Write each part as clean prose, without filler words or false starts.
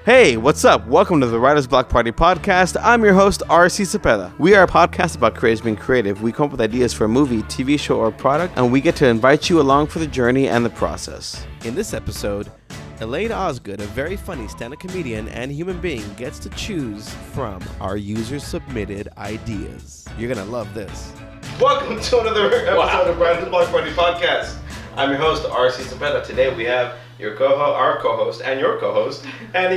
Hey, what's up? Welcome to the Writer's Block Party Podcast. I'm your host, R.C. Cepeda. We are a podcast about creators being creative. We come up with ideas for a movie, TV show, or product, and we get to invite you along for the journey and the process. In this episode, Elaine Osgood, a very funny stand-up comedian and human being, gets to choose from our user-submitted ideas. You're going to love this. Welcome to another episode of Writer's Block Party Podcast. I'm your host, R.C. Cepeda. Today we have our co-host, Annie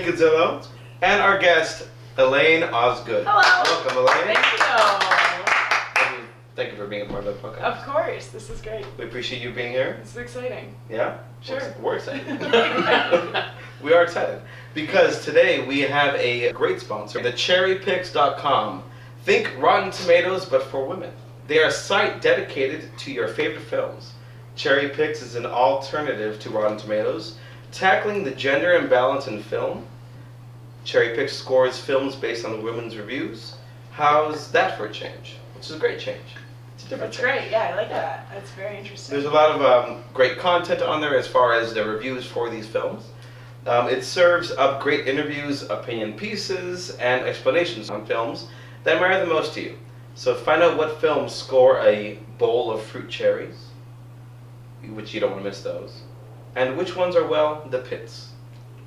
Godzillo, and our guest, Elaine Osgood. Hello. Welcome, Elaine. Thank you. Thank you for being a part of the podcast. Of course, this is great. We appreciate you being here. This is exciting. Yeah? Sure. We're excited. We are excited because today we have a great sponsor, the cherrypicks.com. Think Rotten Tomatoes, but for women. They are a site dedicated to your favorite films. Cherry Picks is an alternative to Rotten Tomatoes, tackling the gender imbalance in film. Cherry Picks scores films based on women's reviews. How's that for a change? Which is a great change. It's a different That's change. great. Yeah, I like that. That's very interesting. There's a lot of great content on there as far as the reviews for these films. It serves up great interviews, opinion pieces, and explanations on films that matter the most to you. So find out what films score a bowl of fruit cherries, which you don't want to miss those, and which ones are, well, the pits.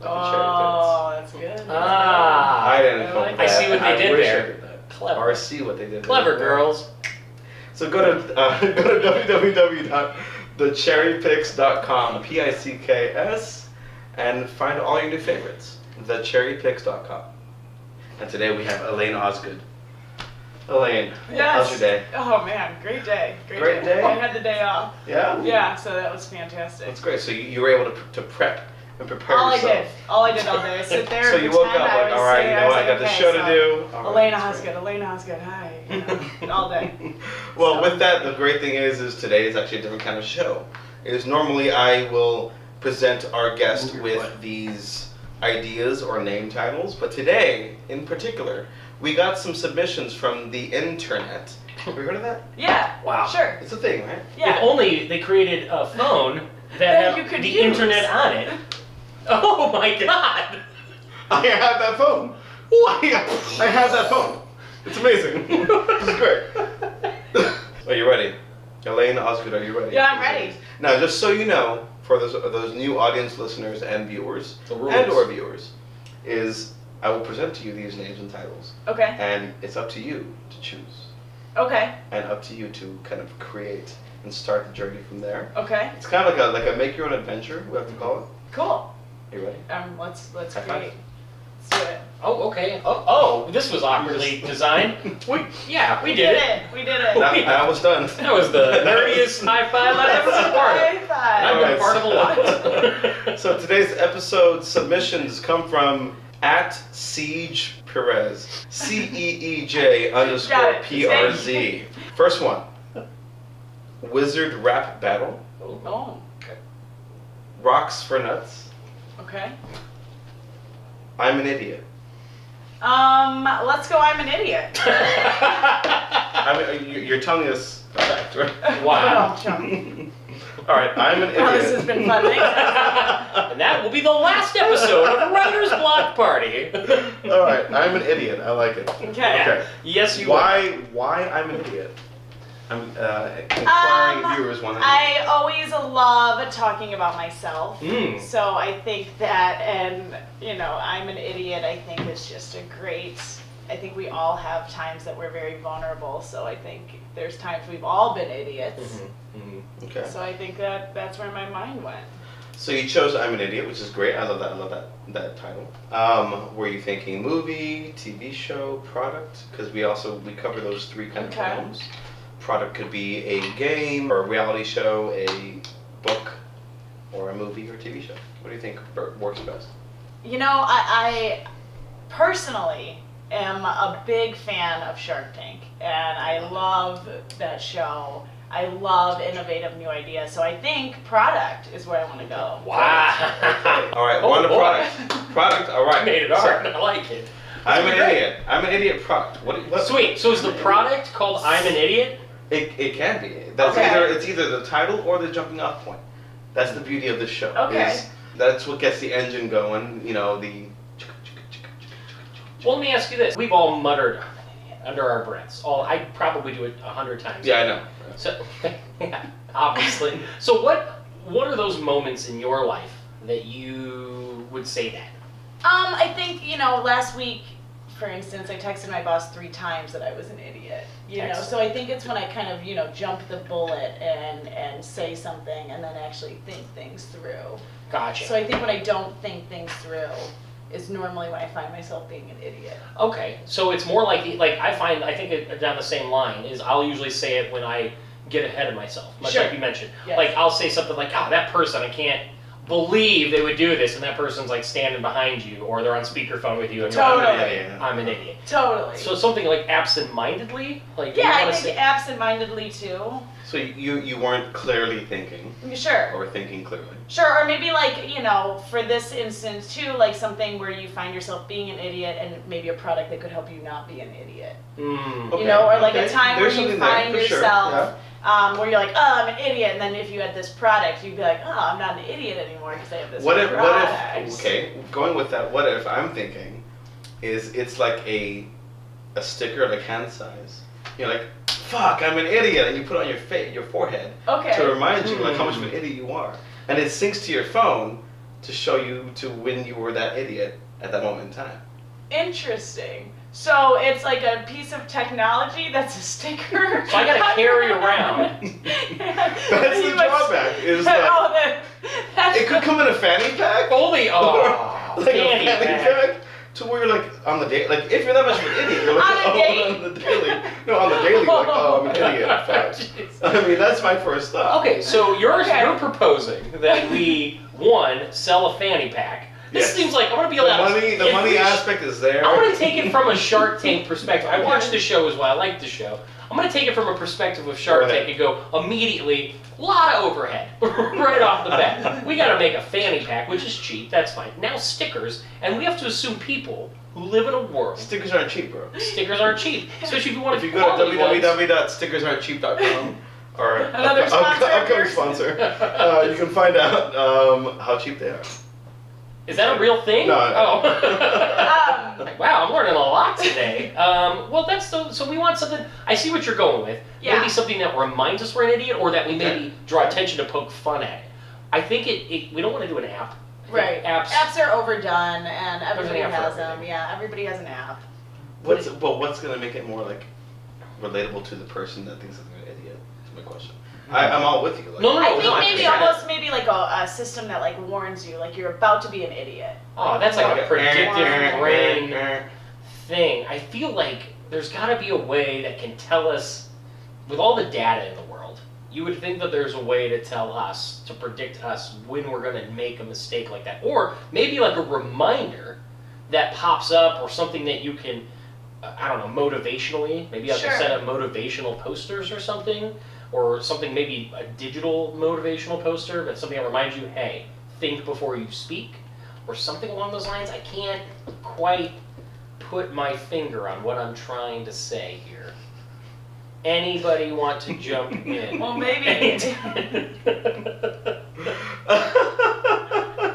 Like the cherry that's good. pits. I didn't film that. I see what they did wish there. I did that. Clever. Or see what they did Clever there. girls. So go to www.thecherrypicks.com, P-I-C-K-S, and find all your new favorites. Thecherrypicks.com. And today we have Elaine Osgood. Elaine, how's your day? Oh man, great day. Great day? I had the day off. Yeah? Yeah, so that was fantastic. That's great. So you were able to prep and prepare All yourself. All I did all day. I sit there. So and you woke pretend up I like, was all right, sitting- you know what, I got was this like, show okay, to so do. All right, Elaine that's Osgood, great. Elaine Osgood, hi. All day. Well, So- with that, the great thing is today is actually a different kind of show. Normally I will present our guest with these ideas or name titles, but today, in particular, we got some submissions from the internet. Have you heard of that? Yeah. Wow. Sure. It's a thing, right? Yeah. If only they created a phone That that you had could the use. internet on it. Oh my god! I have that phone. I have that phone. It's amazing. This is great. Are you ready? Elaine Osgood, are you ready? Yeah, I'm ready. Now, just so you know, for those new audience listeners and viewers, The rules. and/or viewers, is I will present to you these names and titles, Okay. and it's up to you to choose, and up to you to kind of create and start the journey from there. Okay. It's kind of like a make your own adventure, we have to call it. Cool. Are you ready? Let's High five. create. Let's do it. Oh, okay. Oh, this was awkwardly designed. We did it. We did it. I was done. That was the nerdiest high five I've ever been part of. High five. I've been part of a lot. So today's episode submissions come from @Siege Perez, CEEJ_PRZ. First one, Wizard Rap Battle, Oh. Rocks for Nuts, Okay. I'm an Idiot. Let's go. I'm an idiot. I mean, you're telling us a fact, right? Wow. Oh, chum. All right, I'm an Well, this has Idiot. been fun. Thanks. And that will be the last episode of Writer's Block Party. All right, I'm an idiot. I like it. Okay. Okay. Yes, you are. Why I'm an idiot? I'm inquiring viewers want to know. I always love talking about myself. Mm. So I think that, and I'm an idiot. I think it's just a great. I think we all have times that we're very vulnerable. So I think there's times we've all been idiots. Mm-hmm. Mm-hmm. Okay. So I think that's where my mind went. So you chose I'm an Idiot, which is great. I love that. I love that title. Were you thinking movie, TV show, product? Because we cover those three kind of Okay. films. Product could be a game or a reality show, a book, or a movie or TV show. What do you think works best? I personally am a big fan of Shark Tank, and I love that show. I love innovative new ideas, so I think product is where I want to go. Wow. All right, Oh, one to boy. product. All right. I made it hard. I like it. I'm an Great. idiot. I'm an idiot product. What? Sweet. So is the product called I'm an Idiot? It can be. That's Okay. it's either the title or the jumping off point. That's the beauty of this show. Okay. That's what gets the engine going. You know, the Well, let me ask you this. We've all muttered under our breaths. I probably do it 100 times. Yeah, I know. So, yeah, obviously. So what are those moments in your life that you would say that? I think, last week, for instance, I texted my boss 3 times that I was an idiot. So I think it's when I kind of, jump the bullet and say something and then actually think things through. Gotcha. So I think when I don't think things through is normally when I find myself being an idiot. Okay, so it's more like I think it, down the same line is I'll usually say it when I get ahead of myself, much like you mentioned. Yes. Like I'll say something like, "Oh, that person, I can't believe they would do this," and that person's like standing behind you, or they're on speakerphone with you, and Totally. I'm an idiot. Totally. So something like absentmindedly, like I think absent-mindedly too. So you weren't clearly thinking. Sure. Or thinking clearly. Sure, or maybe like, for this instance too, like something where you find yourself being an idiot and maybe a product that could help you not be an idiot. Okay. Or like a time There's where you find there, yourself, sure. where you're like, oh, I'm an idiot, and then if you had this product, you'd be like, oh, I'm not an idiot anymore because I have this product. Going with that, what if I'm thinking is it's like a sticker like hand size. You're like, fuck, I'm an idiot, and you put it on your forehead to remind you like how much of an idiot you are. And it syncs to your phone to show you to when you were that idiot at that moment in time. Interesting. So it's like a piece of technology that's a sticker. So I gotta carry around. That's the drawback. Is that it could come in a fanny pack. Holy fanny pack. To where you're like on the daily, like if you're that much of an idiot, you're like on the daily. No, on the daily, like I'm an idiot. Fuck. I mean, that's my first thought. Okay, so you're proposing that we sell a fanny pack. This seems like I'm gonna be allowed. The money aspect is there. I'm gonna take it from a Shark Tank perspective. I watched the show as well. I like the show. I'm gonna take it from a perspective of Shark Tank and go immediately. A lot of overhead right off the bat. We gotta make a fanny pack, which is cheap. That's fine. Now stickers, and we have to assume people who live in a world. Stickers aren't cheap, bro. Stickers aren't cheap, especially if you want. If you go to www.stickersaren'tcheap.com or another upcoming sponsor, you can find out how cheap they are. Is that a real thing? No. Wow, I'm learning a lot today. Well, so we want something. I see what you're going with. Yeah. Maybe something that reminds us we're an idiot, or that we maybe draw attention to, poke fun at it. I think we don't want to do an app. Right. Apps are overdone, and everybody an app has for them. everything. Yeah, everybody has an app. What's going to make it more like relatable to the person that thinks that they're an idiot? That's my question. I'm all with you. Like, I think maybe like a system that like warns you, like you're about to be an idiot. Oh, that's like a predictive brain thing. I feel like there's got to be a way that can tell us, with all the data in the world, you would think that there's a way to tell us, to predict us when we're going to make a mistake like that. Or maybe like a reminder that pops up, or something that you can, I don't know, motivationally, maybe like a set of motivational posters or something. Or something, maybe a digital motivational poster, but something that reminds you, hey, think before you speak, or something along those lines. I can't quite put my finger on what I'm trying to say here. Anybody want to jump in? Well, maybe.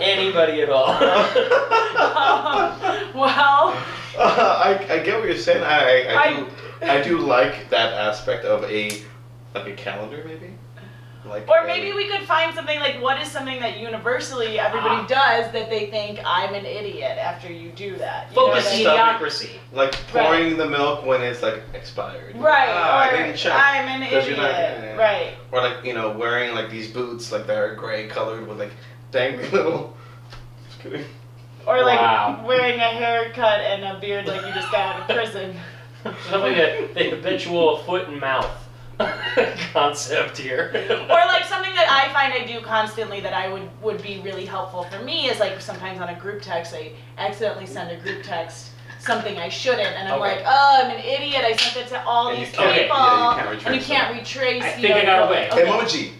Anybody at all? I get what you're saying. I do like that aspect of a calendar, maybe? Or maybe we could find something like, what is something that universally everybody does that they think I'm an idiot after you do that? Focus idiocracy. Like pouring the milk when it's like expired. Right. I didn't check. I'm an idiot. Right. Or like, wearing like these boots like that are gray colored with like dangly little. Just kidding. Or like wearing a haircut and a beard like you just got out of prison. Something that the habitual foot and mouth concept here. Or like something that I find I do constantly that I would be really helpful for me is like sometimes on a group text I accidentally send a group text something I shouldn't, and I'm like, oh, I'm an idiot, I sent it to all these people, and you can't retrace. I think I got away. Emoji.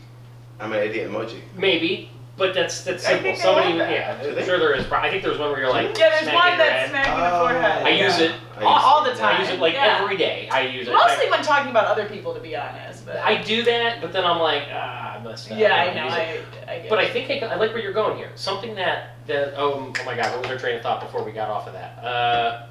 I'm an idiot emoji. Maybe. But that's simple. Somebody, I'm sure there is. I think there's one where you're like, there's one that's smacking the forehead. I use it all the time. I use it like every day. I use it mostly when talking about other people, to be honest. But I do that, but then I'm like, I must. I know. I get but I think I like where you're going here. Something that Oh my God, what was our train of thought before we got off of that?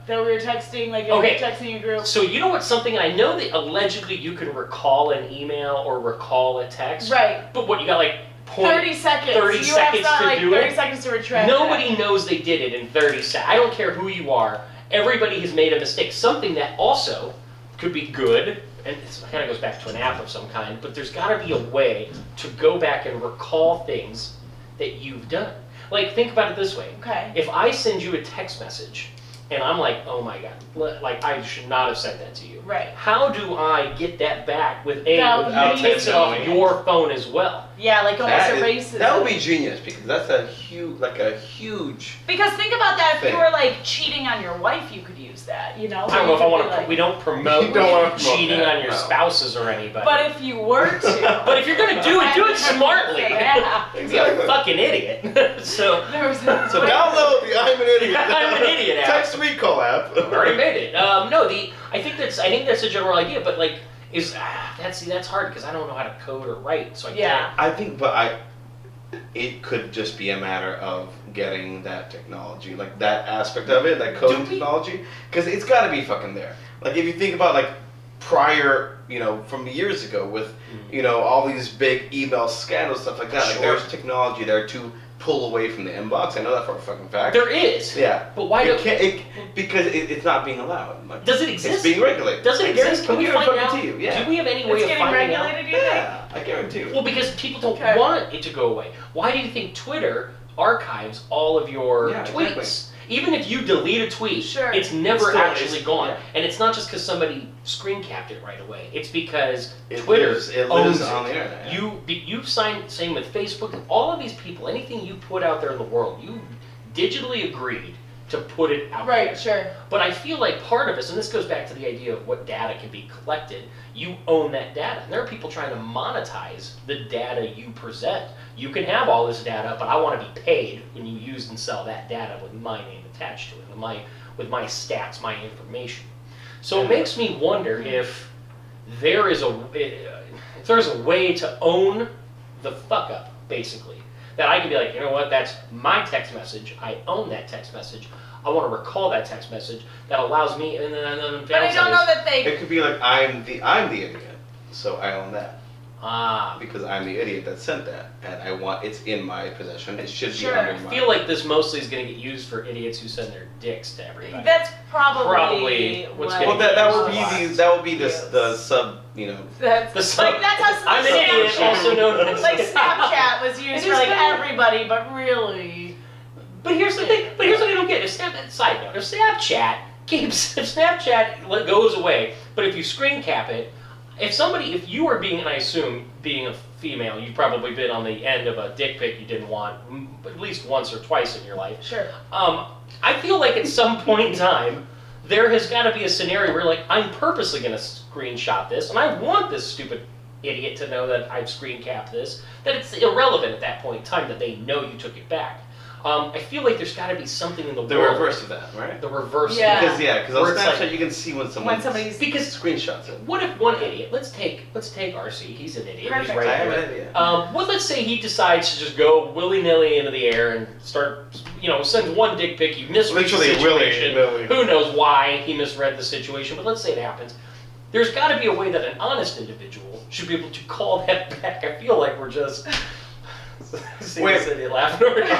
That we were texting, like texting a group. So you know what's something, I know that allegedly you can recall an email or recall a text. Right. But what, you got like 30 seconds. 30 you seconds have to like do 30 it? seconds to retract Nobody that. knows they did it in 30 seconds. I don't care who you are. Everybody has made a mistake. Something that also could be good, and it kind of goes back to an app of some kind, but there's got to be a way to go back and recall things that you've done. Like, think about it this way. Okay. If I send you a text message, and I'm like, oh my God, like I should not have sent that to you. Right. How do I get that back without you takes it off saying your phone as well? Yeah, like almost erases That would it. be genius, because that's a huge. Because think about that, if thing. you were like cheating on your wife, you could use that, you know? I don't know if I want to. Like, We don't promote You don't wanna promote cheating that, on your no. spouses or anybody. but if you were to. But if you're gonna do it smartly. Yeah. You're a fucking idiot. So There was So download the I'm an Idiot. I'm an Idiot app. Text recall app. I already made it. No, I think that's a general idea, but like that's hard because I don't know how to code or write, so I can't. I think, it could just be a matter of getting that technology, like that aspect of it, that coding technology, because it's got to be fucking there. Like if you think about like prior, from years ago with, all these big email scandals, stuff like that. Like there's technology there to pull away from the inbox. I know that for a fucking fact. There is. Yeah. But why because it's not being allowed. Like, does it exist? It's being regulated. Does it exist? Can we find out? To you. Yeah. Do we have any way It's of getting finding out? regulated, do you think? Yeah, I guarantee you. Well, because people don't want it to go away. Why do you think Twitter archives all of your tweets? Exactly. Even if you delete a tweet, Sure. it's never Still actually is, gone. yeah. And it's not just because somebody screen capped it right away. It's because It Twitter lives owns on it. the internet. Yeah. You've signed, same with Facebook, all of these people, anything you put out there in the world, you digitally agreed to put it out there. Right, sure. But I feel like part of this, and this goes back to the idea of what data can be collected, you own that data. And there are people trying to monetize the data you present. You can have all this data, but I want to be paid when you use and sell that data with my name attached to it, with my stats, my information. So it makes me wonder if there's a way to own the fuck up, basically. That I can be like, you know what, that's my text message. I own that text message. I want to recall that text message that allows me, and then But I don't know that they. It could be like I'm the idiot, so I own that because I'm the idiot that sent that, and it's in my possession. It should be under I my. feel like this mostly is going to get used for idiots who send their dicks to everybody. That's probably what's what getting that would be the sub, That's The sub- like that's how I'm an idiot, Snapchat- also known as like Snapchat was used It for is like kind of- everybody, but really. But here's the thing. But here's what I don't get. If Snapchat goes away, but if you screen cap it, if you are being, and I assume being a female, you've probably been on the end of a dick pic you didn't want at least once or twice in your life. Sure. I feel like at some point in time, there has got to be a scenario where, like, I'm purposely going to screenshot this, and I want this stupid idiot to know that I've screen capped this, that it's irrelevant at that point in time that they know you took it back. I feel like there's got to be something in the The world. reverse of that, right? The reverse. Yeah. Because Where on it's Snapchat like- you can see when Somebody's screenshots it. What if one idiot? Let's take RC. He's an idiot. Perfect. He's right I have there. an idea. Well, let's say he decides to just go willy-nilly into the air and start, sends one dick pic. You misread the Literally situation. willy-nilly. Who knows why he misread the situation? But let's say it happens. There's got to be a way that an honest individual should be able to call that back. I feel like we're just. See Wait. this idiot laughing over here.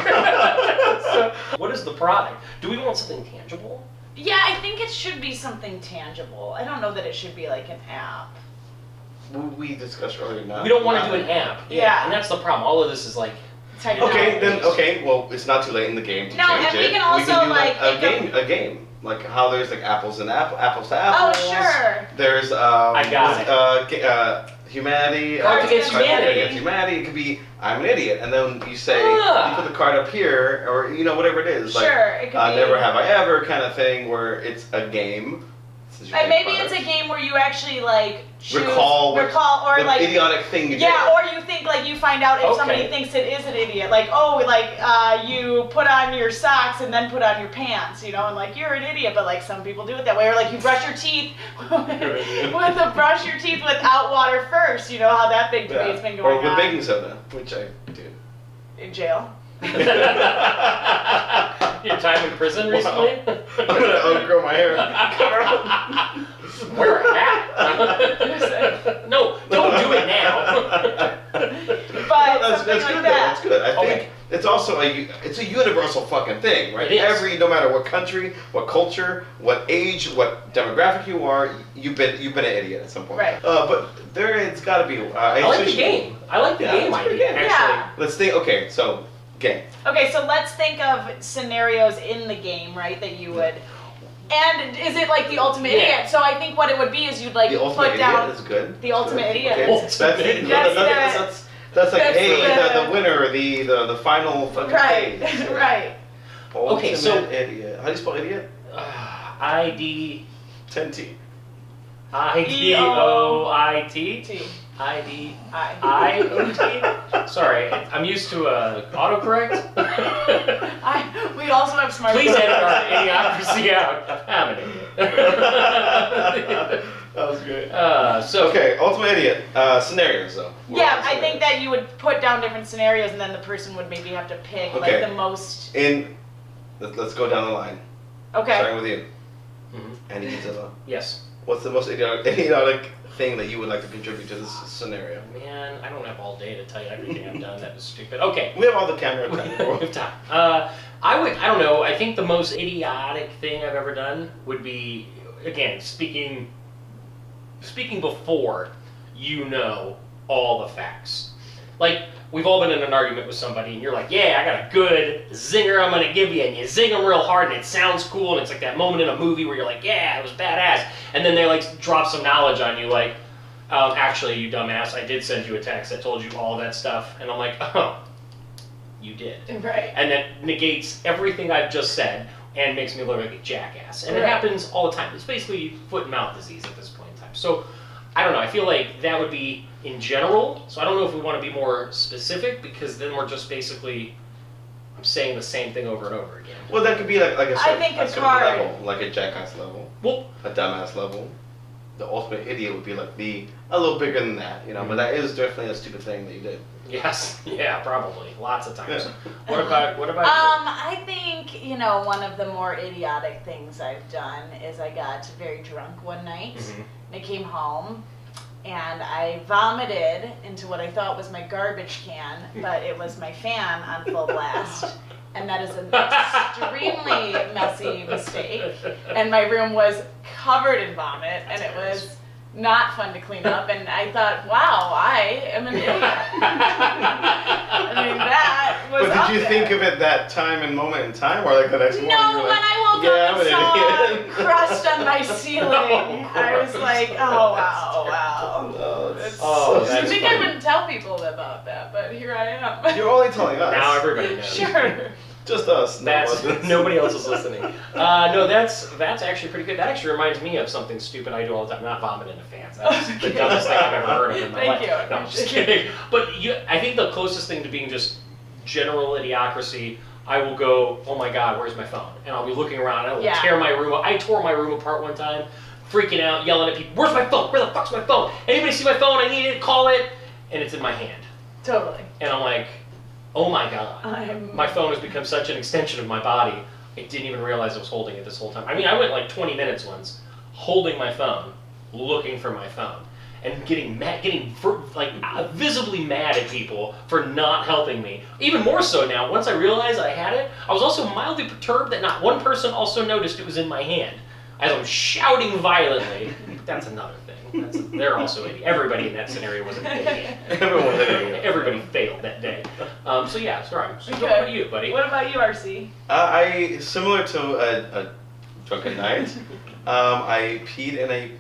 So, what is the product? Do we want something tangible? Yeah, I think it should be something tangible. I don't know that it should be like an app. We discussed earlier. We don't want to do an app. Yeah. And that's the problem. All of this is like. Okay, well, it's not too late in the game to No, change and it. we can also, do like, a game, like how there's like apples to apples. Oh, sure. There's humanity. Cards Against Humanity. Against Humanity. It could be I'm an idiot, and then you say Ah. you put the card up here, or whatever it is. Sure, it could be. Never have I ever kind of thing, where it's a game. And maybe it's a game where you actually like recall or the like idiotic thing you did. Yeah, or you think like you find out if somebody Okay. thinks it is an idiot. Like, you put on your socks and then put on your pants, and like you're an idiot, but like some people do it that way. Or like you brush your teeth brush your teeth without water first. You know how that big debate's been going Or with on. baking soda, which I do. In jail. Your time in prison recently? I'm gonna outgrow my hair. Wear a hat. No, don't do it now. But That's something good like though. that. That's good. I think Okay. it's also it's a universal fucking thing, right? It is. No matter what country, what culture, what age, what demographic you are, you've been an idiot at some point. Right. But it's got to be. I like the game. I like the game it's a good idea, game. actually. Yeah. Let's think. Okay, so game. Okay, so let's think of scenarios in the game, right, that you would. And is it like the ultimate Yeah. idiot? So I think what it would be is you'd like The ultimate put down idiot is good. the ultimate idiot. Okay. Ultimate idiot. That's like, that's hey, the winner, the final fucking Right, phase. right. Ultimate Okay, so- idiot. How do you spell idiot? ID. 10T. IDOIT? T. ID. I. IOT? Sorry, I'm used to autocorrect. We also have smart. Please edit our idiocracy out. I'm an idiot. That was great. So Okay, ultimate idiot. Scenarios though. Yeah, I think that you would put down different scenarios, and then the person would maybe have to pick Okay. like the most. Let's go down the line. Okay. Starting with you. Mhm. And Zilla. Yes. What's the most idiotic thing that you would like to contribute to this scenario? Man, I don't have all day to tell you everything I've done. That was stupid. Okay. We have all the camera time. We have time. I don't know, I think the most idiotic thing I've ever done would be, again, speaking before you know all the facts. Like, we've all been in an argument with somebody, and you're like, yeah, I got a good zinger I'm going to give you, and you zing them real hard, and it sounds cool, and it's like that moment in a movie where you're like, yeah, it was badass, and then they, like, drop some knowledge on you, like, actually, you dumbass, I did send you a text that told you all that stuff, and I'm like, oh, you did. Right. And that negates everything I've just said, and makes me look like a jackass. And it Right. happens all the time. It's basically foot and mouth disease at this point in time. So, I don't know, I feel like that would be in general. So I don't know if we want to be more specific, because then we're just basically, I'm saying the same thing over and over again. Well, that could be like a certain, think a it's certain hard. level, like a jackass level, Well, a dumbass level. The ultimate idiot would be like a little bigger than that, you know. But that is definitely a stupid thing that you did. yes, yeah, probably. Lots of times. Yeah. What about you? I think, one of the more idiotic things I've done is I got very drunk one night, Mhm. and I came home, and I vomited into what I thought was my garbage can, but it was my fan on full blast. And that is an extremely messy mistake. And my room was covered in vomit, and it was not fun to clean up. And I thought, wow, I am an idiot. I mean, that was But up did you there. think of it that time and moment in time, or like the next morning? No, you were when like, I woke yeah, up I'm and an saw idiot. crust on my ceiling, I was like, oh, wow. Oh, that's Oh, so that's You think funny. I wouldn't tell people about that, but here I am. You're only telling us. Now everybody knows. Sure. Just us. Nobody else is listening. No, that's actually pretty good. That actually reminds me of something stupid I do all the time. Not vomit into fans. That's the Okay. dumbest thing I've ever heard of in my Thank life. you. No, I'm just kidding. But I think the closest thing to being just general idiocracy, I will go, oh my God, where's my phone? And I'll be looking around. I will Yeah. tear my room up. I tore my room apart one time, freaking out, yelling at people, where's my phone? Where the fuck's my phone? Anybody see my phone? I need it. Call it. And it's in my hand. Totally. And I'm like, oh my God. My phone has become such an extension of my body. I didn't even realize I was holding it this whole time. I mean, I went like 20 minutes once holding my phone, looking for my phone, and getting mad, visibly mad at people for not helping me. Even more so now, once I realized I had it, I was also mildly perturbed that not one person also noticed it was in my hand. As I'm shouting violently, that's another thing. They're also idiots. Everybody in that scenario was an idiot. Everyone was an idiot. Everybody failed that day. So yeah, sorry. So Okay. what about you, buddy? What about you, RC? I similar to a drunken night. I peed in a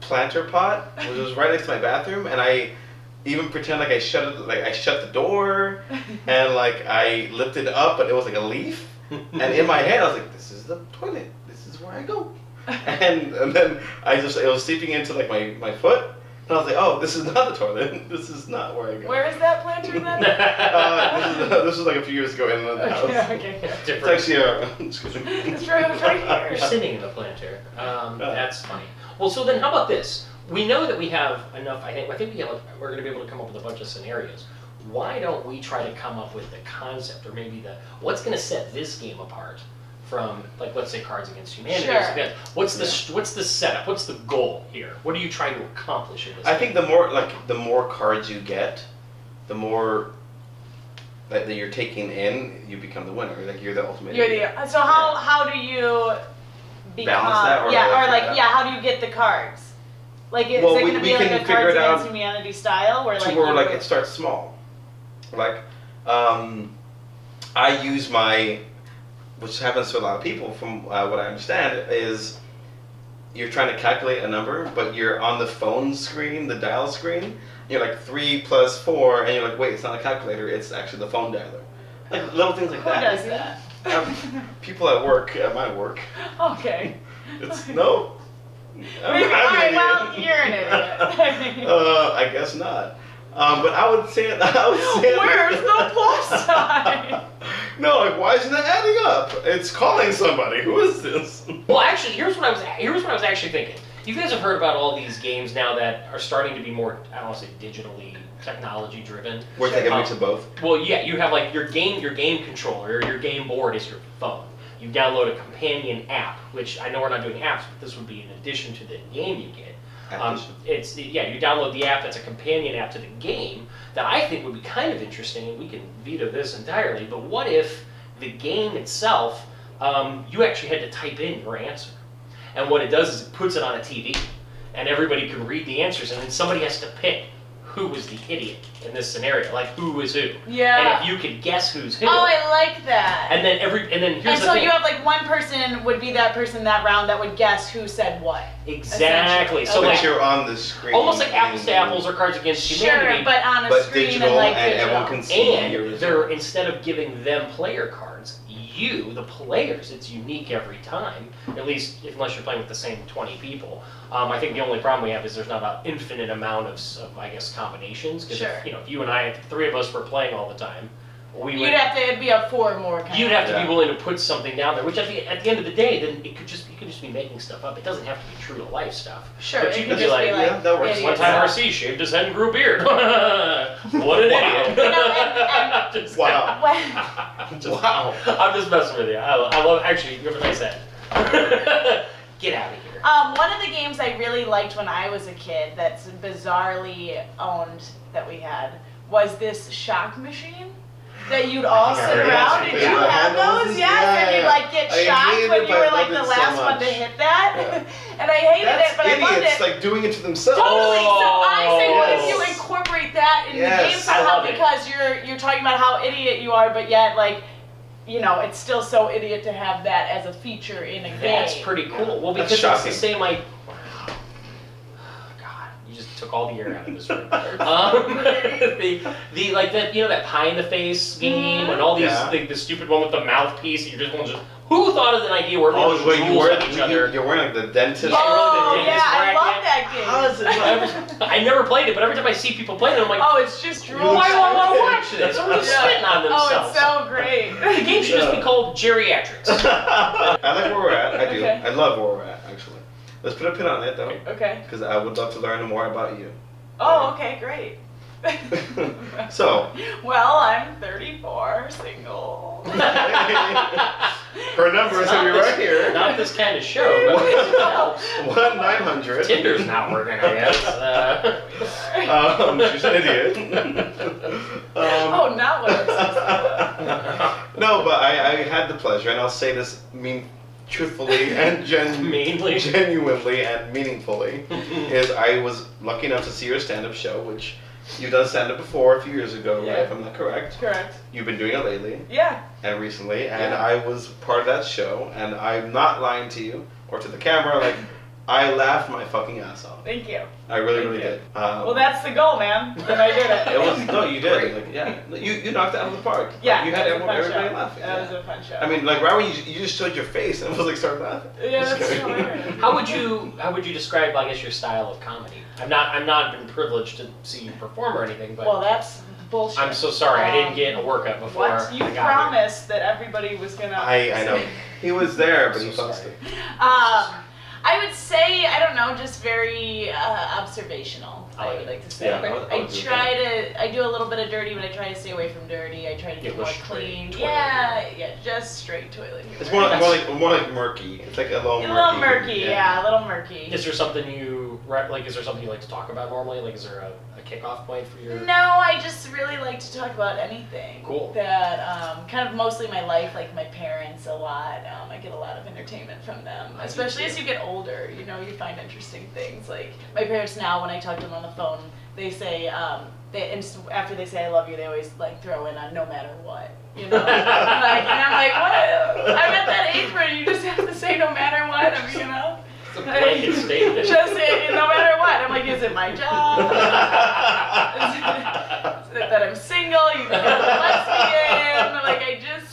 planter pot, which was right next to my bathroom, and I even pretend like I shut it, like I shut the door, and like I lifted it up, but it was like a leaf. And in my head, I was like, "This is the toilet. This is where I go." And then it was seeping into like my foot, and I was like, "Oh, this is not the toilet. This is not where I go." Where is that planter then? This was like a few years ago in the house. Okay. It's Different. actually excuse me. It's right You're here. sitting in the planter. That's funny. Well, so then how about this? We know that we have enough. I think we're going to be able to come up with a bunch of scenarios. why don't we try to come up with the concept, or maybe what's going to set this game apart from, like, let's say Cards Against Humanity. Sure. What's the setup? What's the goal here? What are you trying to accomplish in this I game? think the more cards you get, the more that you're taking in, you become the winner. Like, you're the ultimate. So how do you become? Balance that, or how do you get the cards? Like, is Well, it going to we be like can a figure Cards it out Against Humanity style, where it starts small. Like, I use which happens to a lot of people, from what I understand, is you're trying to calculate a number, but you're on the phone screen, the dial screen. You're like 3 + 4, and you're like, wait, it's not a calculator, it's actually the phone dialer. Like little things like Who that. does that? People at work, at my work. Okay. It's no. I'm Alright, an well, idiot. you're an idiot. I guess not. But I would say Where's the plus sign? No, like, why isn't that adding up? It's calling somebody. Who is this? Well, actually, here's what I was actually thinking. You guys have heard about all these games now that are starting to be more, I don't want to say digitally, technology driven. We're taking a mix of both. Well, yeah, you have like your game controller, or your game board is your phone. You download a companion app, which I know we're not doing apps, but this would be in addition to the game you get. You download the app that's a companion app to the game that I think would be kind of interesting, and we can veto this entirely, but what if the game itself, you actually had to type in your answer? And what it does is it puts it on a TV, and everybody can read the answers, and then somebody has to pick who was the idiot in this scenario, like who was who. Yeah. And if you could guess who's who. Oh, I like that. And then here's the thing. So you have like one person would be that person that round that would guess who said what. Exactly. So But like you're on the screen. almost like apples to apples or Cards Against Humanity. Sure, but on a screen digital, and like and digital. everyone can see And your they're, instead of giving them player cards, you, the players, it's unique every time, at least unless you're playing with the same 20 people. I think the only problem we have is there's not an infinite amount of I guess, combinations. Because Sure. if you and I, if the three of us were playing all the time, it'd be a 4 more kind you'd of. have to be willing to put something down there, which at the end of the day, then you could just be making stuff up. It doesn't have to be true to life stuff. Sure, But it you could could be just like, be like, yeah, that works. one idiots. time RC shaved his head and grew a beard. What an idiot. Just- Wow. Wow. I'm just messing with you. I love, actually, you have a nice head. Get out of here. One of the games I really liked when I was a kid that's bizarrely owned that we had was this shock machine that you'd all sit around. Did you have those? Yes, and you'd like get shocked when you were like the last one to hit that. Yeah. And I hated it, but I loved idiots, it. like doing it to themselves. Totally. So I say, what if yes. you incorporate that in the game Yes. I somehow? love it. Because you're talking about how idiot you are, but yet like, you know, it's still so idiot to have that as a feature in a game. That's pretty cool. Well, That's because it's shocking. the same, like, God, you just took all the air out of this room. The like that, that pie in the face game and all these, Yeah. the stupid one with the mouthpiece. You're just who thought of an idea where Oh, people wait, drool at each other? you're wearing like the dentist. Yeah, Oh, really, the yeah, I dentist love that game. How is it? I never played it, but every time I see people playing it, I'm like, Oh, it's just drool. why do I want to watch this? They're just Yeah. spitting on Oh, themselves. it's so great. The game should just be called geriatrics. I like where we're at. I do. Okay. I love where we're at, actually. Let's put a pin on it, though, Okay. because I would love to learn more about you. Oh, okay, great. So, Well, I'm 34, single. her number is going to be right here. Not this kind of show, but it helps. 1-900. Tinder's not working, I guess. She's an idiot. Oh, not what I was No, but I had the pleasure, and I'll say this truthfully and Mainly. genuinely and meaningfully, is I was lucky enough to see your stand-up show, which you've done stand-up before a few years ago, Yeah. right? If I'm not correct. Correct. You've been doing it lately Yeah. and recently, and Yeah. I was part of that show, and I'm not lying to you or to the camera. Like, I laughed my fucking ass off. Thank you. I really, Thank really you. did. Well, that's the goal, man. And I did it. It was no, you did. Great. Like, yeah, you knocked it out of the park. Yeah. You had it was a fun everybody show. laughing. That yeah. was a fun show. I mean, like right when you just showed your face and it was like started laughing. Yeah, It's that's great. hilarious. How would you describe, I guess, your style of comedy? I've not been privileged to see you perform or anything, but Well, that's bullshit. I'm so sorry. I didn't get a workout before. What? You I got promised that everybody was gonna. I know. He was there, but he fell So asleep. I would say, I don't know, just very observational. I would like to say. Yeah, I do a little bit of dirty, but I try to stay away from dirty. I try to do more clean. Just straight toilet humor. It's more like murky. It's like a little murky. A little murky. Is there something you like to talk about normally? Like, is there a kickoff point for your? No, I just really like to talk about anything. Cool. That kind of mostly my life, like my parents a lot. I get a lot of entertainment from them, especially as you get older. You know, you find interesting things. Like my parents now, when I talk to them on the phone, they say after they say I love you, they always like throw in a no matter what. You know, and I'm like, what? I'm at that age where you just have to say no matter what. I mean, you know. It's a blanket statement. Just no matter what. I'm like, is it my job? Is it that I'm single? You think I'm a lesbian? Like, I just.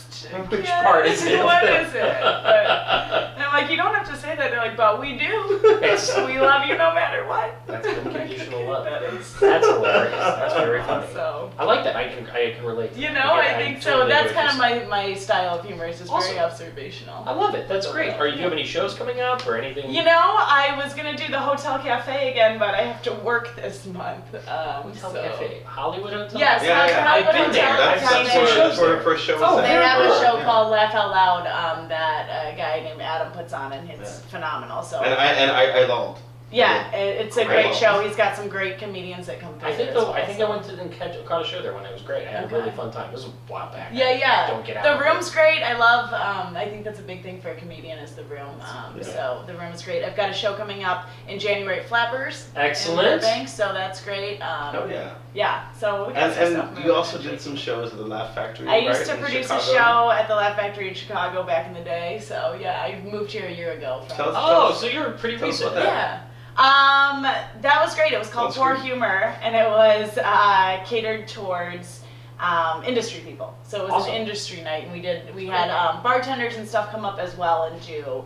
Which part is it? What is it? And I'm like, you don't have to say that. They're like, but we do. We love you no matter what. That's unconditional love. That's hilarious. That's very funny. So, I like that. I can relate. You know, I think so. That's kind of my style of humor. It's just very observational. I love it. That's great. Do you have any shows coming up or anything? You know, I was gonna do the Hotel Cafe again, but I have to work this month. Hotel Cafe, Hollywood Hotel. Yes, I've been there. I've seen some shows for shows. They have a show called Laugh Out Loud that a guy named Adam puts on, and it's phenomenal. So and I loved. Yeah, it's a great show. He's got some great comedians that come through. I think I went to and caught a show there when it was great. I had a really fun time. It was a while back. Don't get out. The room's great. I love. I think that's a big thing for a comedian is the room. So the room is great. I've got a show coming up in January at Flappers. Excellent. Thanks. So that's great. Yeah. So we got some stuff you also did some shows at the Laugh Factory. I used to produce a show at the Laugh Factory in Chicago back in the day. So yeah, I moved here a year ago. So you're pretty recent. Yeah. That was great. It was called Poor Humor, and it was catered towards industry people. So it was an industry night, and we had bartenders and stuff come up as well and do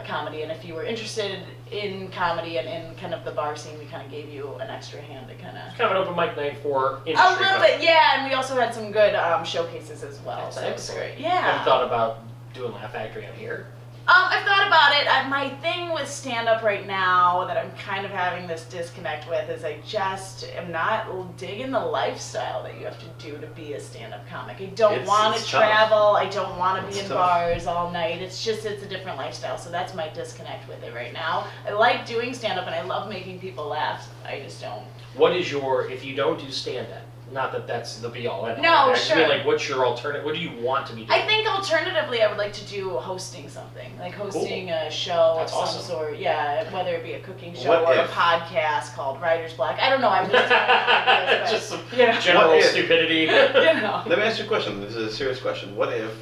comedy. And if you were interested in comedy and in kind of the bar scene, we kind of gave you an extra hand to kind of. It's kind of an open mic night for industry. A little bit, yeah. And we also had some good showcases as well. That's excellent. It was great. Yeah. Have you thought about doing Laugh Factory out here? I've thought about it. My thing with stand-up right now that I'm kind of having this disconnect with is I just am not digging the lifestyle that you have to do to be a stand-up comic. I don't want to travel. I don't want to be in bars all night. It's a different lifestyle. So that's my disconnect with it right now. I like doing stand-up and I love making people laugh. I just don't. What is if you don't do stand-up, not that that's the be-all end-all. No, sure. I mean, what's your alternative? What do you want to be doing? I think alternatively, I would like to do hosting something, like hosting a show of some sort. Yeah, whether it be a cooking show or a podcast called Writer's Block. I don't know. I'm just ideas, just some general stupidity. Let me ask you a question. This is a serious question. What if,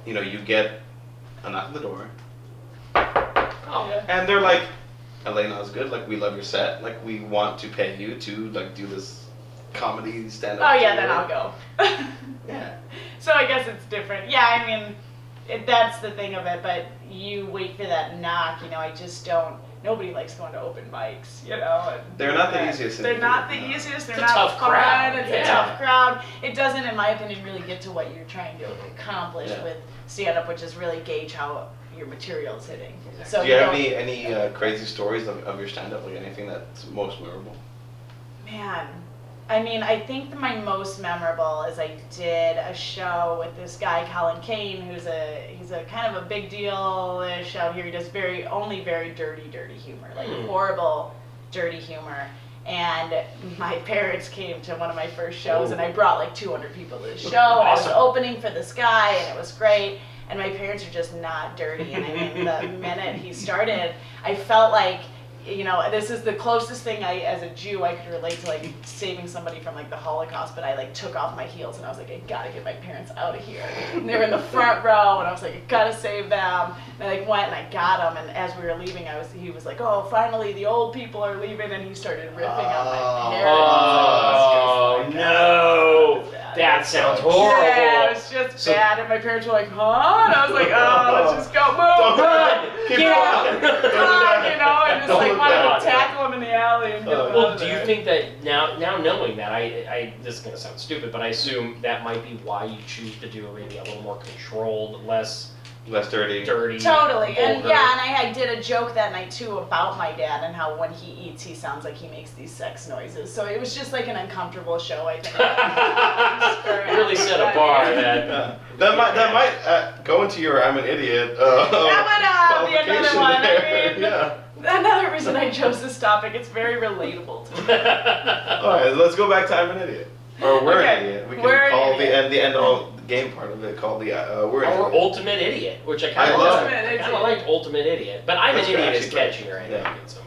you get a knock at the door, and they're like, Elaine Osgood, we love your set, we want to pay you to do this comedy stand-up. Oh yeah, then I'll go. Yeah. So I guess it's different. Yeah, I mean, that's the thing of it. But you wait for that knock. I just don't. Nobody likes going to open mics. They're not the easiest. They're not the easiest. They're not tough fun. Crowd. It's a tough crowd. It doesn't, in my opinion, really get to what you're trying to accomplish with stand-up, which is really gauge how your material is hitting. Exactly. So do you have any crazy stories of your stand-up? Anything that's most memorable? Man. I mean, I think my most memorable is I did a show with this guy, Colin Kane, he's a kind of a big deal-ish out here. He does very dirty humor, horrible, dirty humor. And my parents came to one of my first shows, and I brought 200 people to the show. Awesome. I was opening for this guy, and it was great. And my parents are just not dirty. And I mean, the minute he started, I felt like, this is the closest thing as a Jew, I could relate to saving somebody from the Holocaust, but I took off my heels and I was like, I gotta get my parents out of here. And they were in the front row and I was like, I gotta save them. And I went and I got them, and as we were leaving, he was like, oh, finally the old people are leaving, and he started riffing on my parents. Oh, no. That sounds horrible. Yeah, it was just bad, and my parents were like, huh? And I was like, oh, let's just go, move, run, get out, and just wanted to tackle him in the alley and get him Well, do you think that now knowing that, this is going to sound stupid, but I assume that might be why you choose to do maybe a little more controlled, less Less dirty. Totally. And vulgar. and I did a joke that night too about my dad and how when he eats he sounds like he makes these sex noises. So it was just like an uncomfortable show, I think. You really set a bar That might go into your I'm an idiot. That would be another one. There. I mean, another reason I chose this topic. It's very relatable to me. All right, let's go back to I'm an idiot. Or we're an idiot. We can call the end all game part of it called the we're an idiot. Ultimate Idiot, which I kind of like Ultimate Idiot, but I'm an idiot is catchier.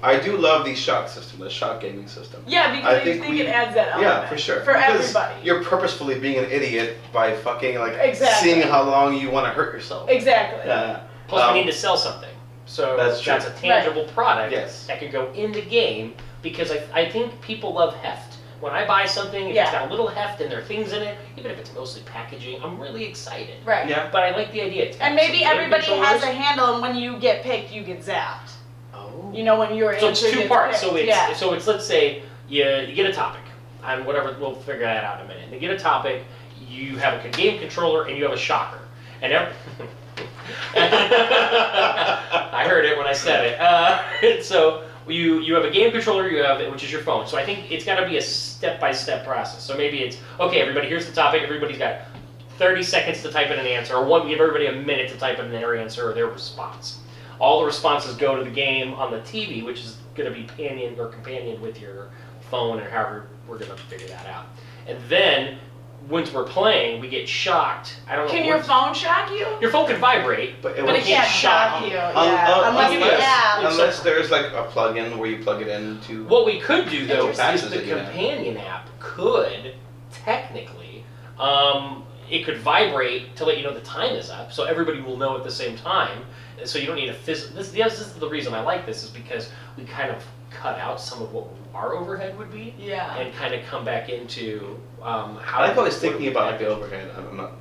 I do love the shock system, the shock gaming system. Yeah, because I think it adds that element. Yeah, for sure. For because everybody. You're purposefully being an idiot by fucking Exactly. seeing how long you want to hurt yourself. Exactly. Yeah. Plus, we need to sell something. So that's a tangible product that could go in the game because I think people love heft. When I buy something, if it's got a little heft and there are things in it, even if it's mostly packaging, I'm really excited. Right. Yeah. But I like the idea. And maybe everybody has a handle, and when you get picked, you get zapped. Oh. You know, when you're so it's two parts. Picked. So it's let's say you get a topic, and whatever, we'll figure that out in a minute. You get a topic, you have a game controller, and you have a shocker, and I heard it when I said it. So you have a game controller, which is your phone. So I think it's got to be a step-by-step process. So maybe it's, okay, everybody, here's the topic. Everybody's got 30 seconds to type in an answer, or give everybody a minute to type in their answer or their response. All the responses go to the game on the TV, which is going to be companioned with your phone, or however we're going to figure that out. And then once we're playing, we get shocked. I don't know. Can your phone shock you? Your phone can vibrate, but it can't shock you. Unless there's like a plug-in where you plug it into. What we could do though is the companion app could technically, it could vibrate to let you know the time is up, so everybody will know at the same time. So you don't need a physical. This is the reason I like this, is because we kind of cut out some of what our overhead would be, and kind of come back into how. I like always thinking about like the overhead. I'm not.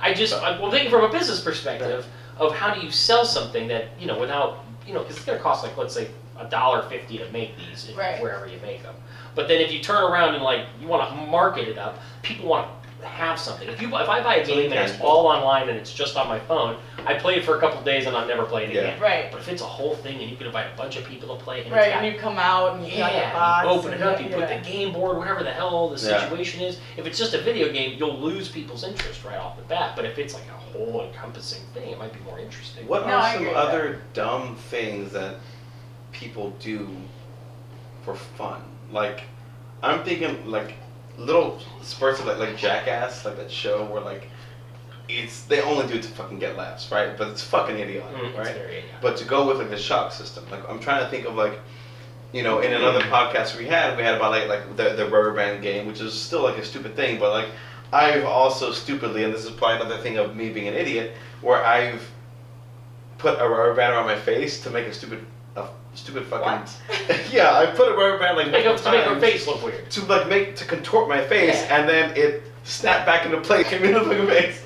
I'm thinking from a business perspective of how do you sell something that without because it's going to cost like, let's say, $1.50 to make these wherever you make them. But then if you turn around and like you want to market it up, people want to have something. If I buy a game and it's all online and it's just on my phone, I play it for a couple of days and I'll never play it again. Right. But if it's a whole thing and you can invite a bunch of people to play it, and you come out and you got your box, you open it up, you put the game board, whatever the hell the situation is. If it's just a video game, you'll lose people's interest right off the bat. But if it's like a whole encompassing thing, it might be more interesting. What are some other dumb things that people do for fun? Like, I'm thinking like little spurts of like Jackass, like that show where like they only do it to fucking get laughs, right? But it's fucking idiotic, right? But to go with like the shock system, like I'm trying to think of like, in another podcast we had about like the rubber band game, which is still like a stupid thing, but like I've also stupidly, and this is probably another thing of me being an idiot, where I've put a rubber band around my face to make a stupid fucking. What? Yeah, I put a rubber band like to make her face look weird. To contort my face, and then it snapped back into place, came into the face.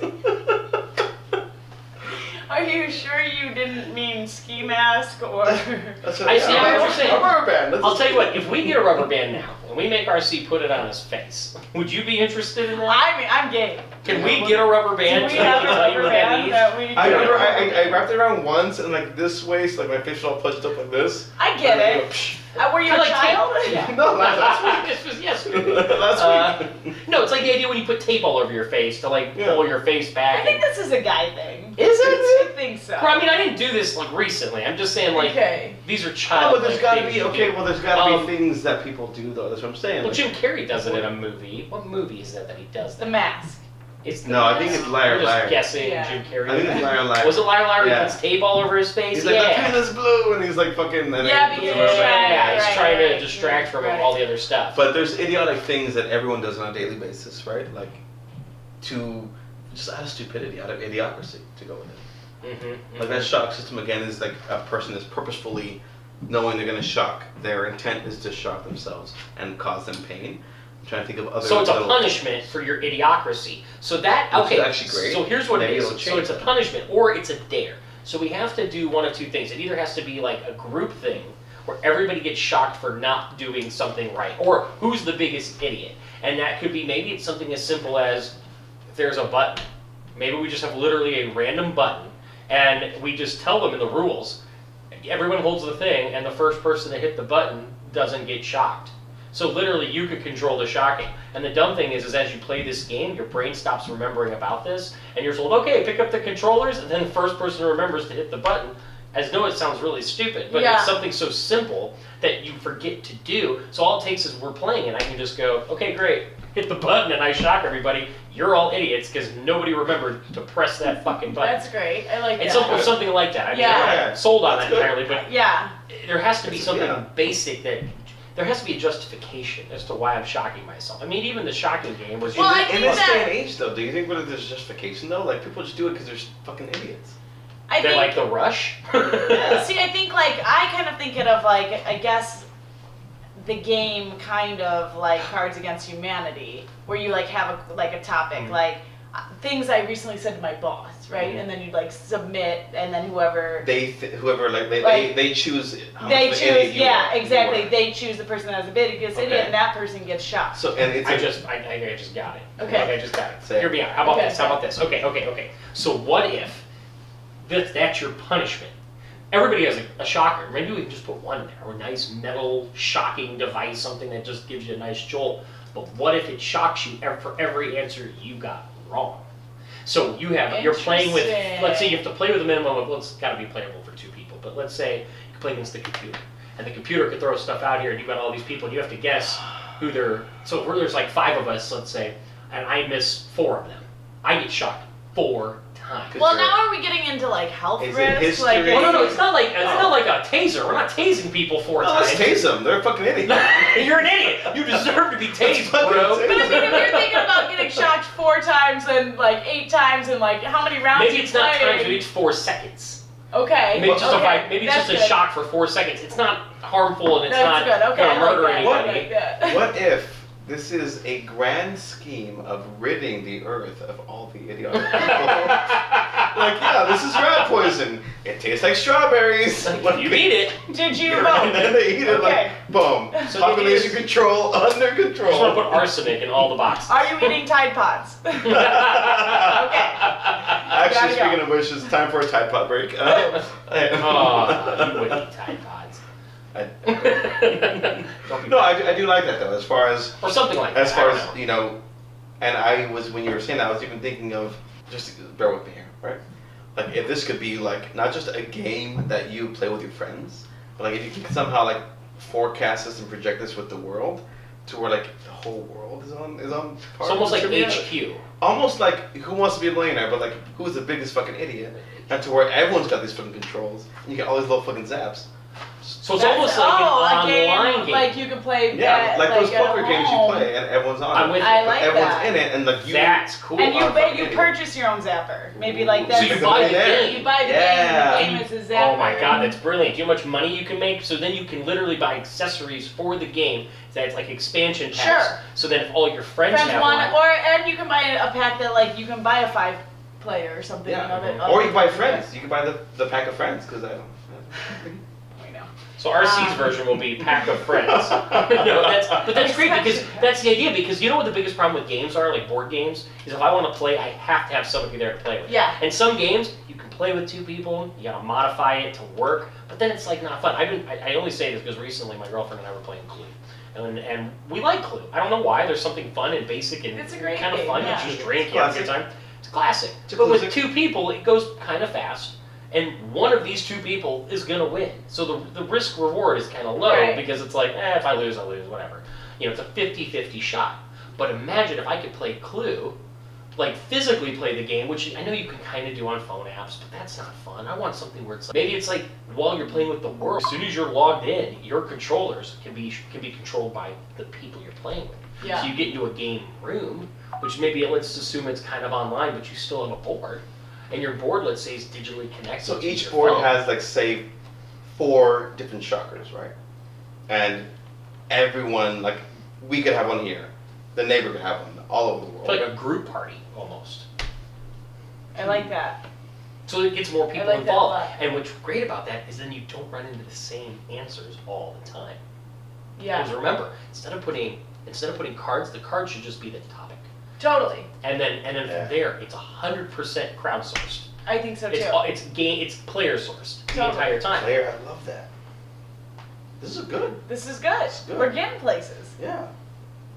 Are you sure you didn't mean ski mask or? That's what I see what you're saying. A rubber band. I'll tell you what. If we get a rubber band now and we make RC put it on his face, would you be interested in that? I'm game. Can we get a rubber band? Do we have a rubber band that we? I remember I wrapped it around once and like this way, so like my face was all punched up like this. I get it. Were you a child? Yeah. No, last This was yesterday. Last week. No, it's like the idea when you put tape all over your face to like pull your face back. I think this is a guy thing. Is it? I think so. Well, I mean, I didn't do this like recently. I'm just saying like these are child. Oh, but there's gotta be there's gotta be things that people do though. That's what I'm saying. Well, Jim Carrey does it in a movie. What movie is that he does that? The Mask. I think it's Liar Liar. I'm just guessing Jim Carrey. I think it's Liar Liar. Was it Liar Liar? He puts tape all over his face. He's like, the pen is blue, and he's like fucking. He's trying to distract from all the other stuff. But there's idiotic things that everyone does on a daily basis, right? Like, just out of stupidity, out of idiocracy, to go with it. Like that shock system again is like a person is purposefully knowing they're gonna shock. Their intent is to shock themselves and cause them pain. Trying to think of other. So it's a punishment for your idiocracy. So that Which is actually great. So here's what it is. So it's a punishment or it's a dare. So we have to do one of two things. It either has to be like a group thing where everybody gets shocked for not doing something right, or who's the biggest idiot. And that could be maybe it's something as simple as if there's a button. Maybe we just have literally a random button, And we just tell them in the rules, everyone holds the thing, and the first person to hit the button doesn't get shocked. So literally, you could control the shocking. And the dumb thing is as you play this game, your brain stops remembering about this, and you're told, okay, pick up the controllers, and then the first person remembers to hit the button. As though it sounds really stupid, but it's something so simple that you forget to do. So all it takes is we're playing, and I can just go, okay, great, hit the button, and I shock everybody. You're all idiots because nobody remembered to press that fucking button. That's great. I like that. It's something like that. I mean, I'm not sold on that entirely, but there has to be something basic that. There has to be a justification as to why I'm shocking myself. I mean, even the shocking game was. Well, in this day and age, though, do you think there's justification though? Like people just do it because they're fucking idiots. They're like the Rush. See, I think I kind of think it of I guess the game kind of like Cards Against Humanity, where you have a topic like things I recently said to my boss, right? And then you'd submit, and then whoever they choose. Exactly. They choose the person that has the biggest idiot, and that person gets shot. So I just got it. Okay, I just got it. Hear me out. How about this? Okay. So what if that's your punishment? Everybody has a shocker. Maybe we can just put one in there, or a nice metal shocking device, something that just gives you a nice jolt. But what if it shocks you for every answer you got wrong? So you're playing with, let's say you have to play with a minimum of, it's got to be playable for 2 people, but let's say you can play against the computer, and the computer could throw stuff out here, and you've got all these people, and you have to guess who they're, so if there's 5 of us, let's say, and I miss 4 of them, I get shocked 4 times. Well, now are we getting into health risks? No, it's not like a taser. We're not tasing people 4 times. Let's tase them. They're fucking idiots. You're an idiot. You deserve to be tased, bro. But I mean, if you're thinking about getting shocked 4 times and 8 times and how many rounds maybe it's not times, maybe it's 4 seconds. Okay. Maybe it's just a shock for 4 seconds. It's not harmful and it's not going to murder anybody. What if this is a grand scheme of ridding the earth of all the idiotic people? This is rat poison. It tastes like strawberries. You eat it. Did you? And then they eat it boom. So population control under control. I just want to put arsenic in all the boxes. Are you eating Tide Pods? Okay. Actually, speaking of which, it's time for a Tide Pod break. You wouldn't eat Tide Pods. No, I do like that though. As far as or something like that. As far as and I was when you were saying that, I was even thinking of just bear with me here, right? If this could be not just a game that you play with your friends, but if you can somehow forecast this and project this with the world, to where the whole world is on it's almost like HQ. Almost like Who Wants to Be a Millionaire, but who's the biggest fucking idiot, and to where everyone's got these fucking controls, and you get all these little fucking zaps. So it's almost like an online game. You can play. Those poker games you play, and everyone's on it. I like everyone's that. in it, and that's cool. And you purchase your own zapper. Maybe that. So you buy the game. You buy the game. The game is a zapper. Oh my god, that's brilliant. Do you know how much money you can make? So then you can literally buy accessories for the game. That's expansion packs. Sure. So then if all your friends have one, and you can buy a pack that you can buy a 5-player or something. Yeah. Or you can buy friends. You can buy the pack of friends because I don't. So RC's version will be pack of friends. But that's great because that's the idea. Because you know what the biggest problem with games are, board games, is if I want to play, I have to have somebody there to play with. Yeah. And some games you can play with 2 people, you gotta modify it to work, but then it's not fun. I only say this because recently my girlfriend and I were playing Clue. And we like Clue. I don't know why. There's something fun and basic and it's a great kind of fun. Yeah. You just drink, you have a good time. It's classic. But with 2 people, it goes kind of fast. And one of these 2 people is going to win. So the risk reward is kind of low because it's if I lose, whatever. It's a 50-50 shot. But imagine if I could play Clue, physically play the game, which I know you can kind of do on phone apps, but that's not fun. I want something where it's maybe it's while you're playing with the world, as soon as you're logged in, your controllers can be controlled by the people you're playing with. Yeah. So you get into a game room, which maybe let's assume it's kind of online, but you still have a board. And your board, let's say, is digitally connected. So each board has, say, 4 different shockers, right? And everyone, we could have one here. The neighbor could have one all over the world. It's like a group party, almost. I like that. So it gets more people involved. And what's great about that is then you don't run into the same answers all the time. Yeah. Because remember, instead of putting cards, the card should just be the topic. Totally. And then from there, it's 100% crowdsourced. I think so too. It's player sourced the entire time. Player, I love that. This is good. This is good. We're getting places. Yeah.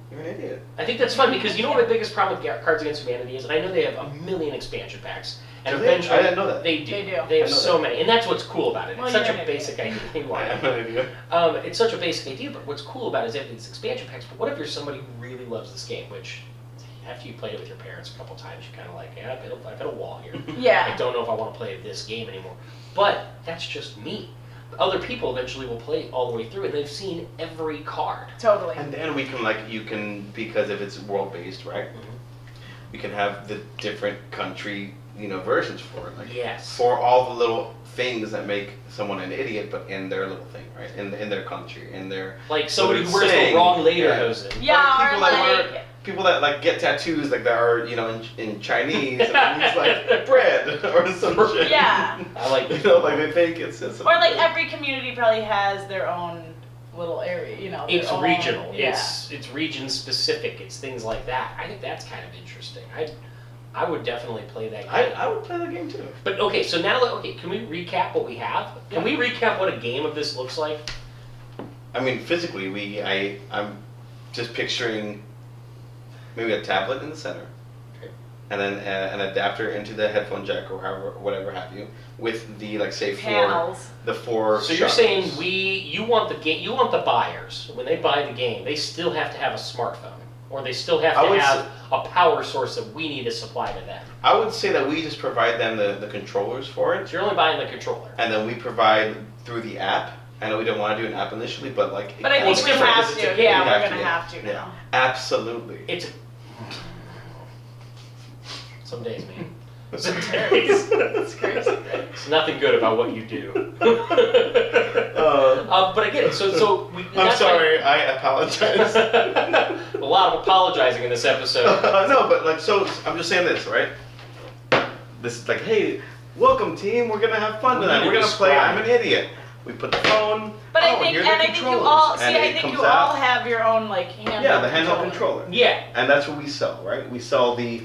You're an idiot. I think that's fun because you know what my biggest problem with Cards Against Humanity is, and I know they have a million expansion packs, and eventually I didn't know that. They do. They do. They have so many, and that's what's cool about it. Well, It's such you're a an basic idea. I'm an idiot. It's such a basic idea, but what's cool about it is they have these expansion packs. But what if you're somebody who really loves this game, which after you played it with your parents a couple times, you're kind of like, yeah, I've hit a wall here. Yeah. I don't know if I want to play this game anymore. But that's just me. Other people eventually will play all the way through, and they've seen every card. Totally. And then we can because if it's world based, right? We can have the different country, versions for it. Like Yes. For all the little things that make someone an idiot, but in their little thing, right? In their country, in their Like somebody who what it's wears the saying. wrong lederhosen. Yeah, People that like get tattoos like that are in Chinese and it's like bread or some shit. Yeah. I like like they think it's Or like every community probably has their own little area, their It's own- regional. Yeah. It's region specific. It's things like that. I think that's kind of interesting. I would definitely play that game. I would play the game too. But okay, so now can we recap what we have? Can we recap what a game of this looks like? I mean, physically, I'm just picturing maybe a tablet in the center, and then an adapter into the headphone jack or whatever have you, with the Panels. four. So you're saying you want the buyers when they buy the game, they still have to have a smartphone, or they still have to have a power source that we need to supply to them. I would say that we just provide them the controllers for it. So you're only buying the controller. And then we provide through the app. I know we don't want to do an app initially, but like. But I think it's we different have because it's a to. game. Yeah, We we're have gonna to, have to yeah. now. Absolutely. Some days, man. Some days. It's crazy. It's nothing good about what you do. But I get it. So I'm sorry. I apologize. A lot of apologizing in this episode. No, but I'm just saying this, right? This is like, hey, welcome team. We're gonna have fun tonight. We're gonna play. I'm an idiot. We put the phone. But I think, here's and the I think you controllers. all And it comes all out. have your own handheld. Yeah, the handheld controller. Yeah. And that's what we sell, right? We sell the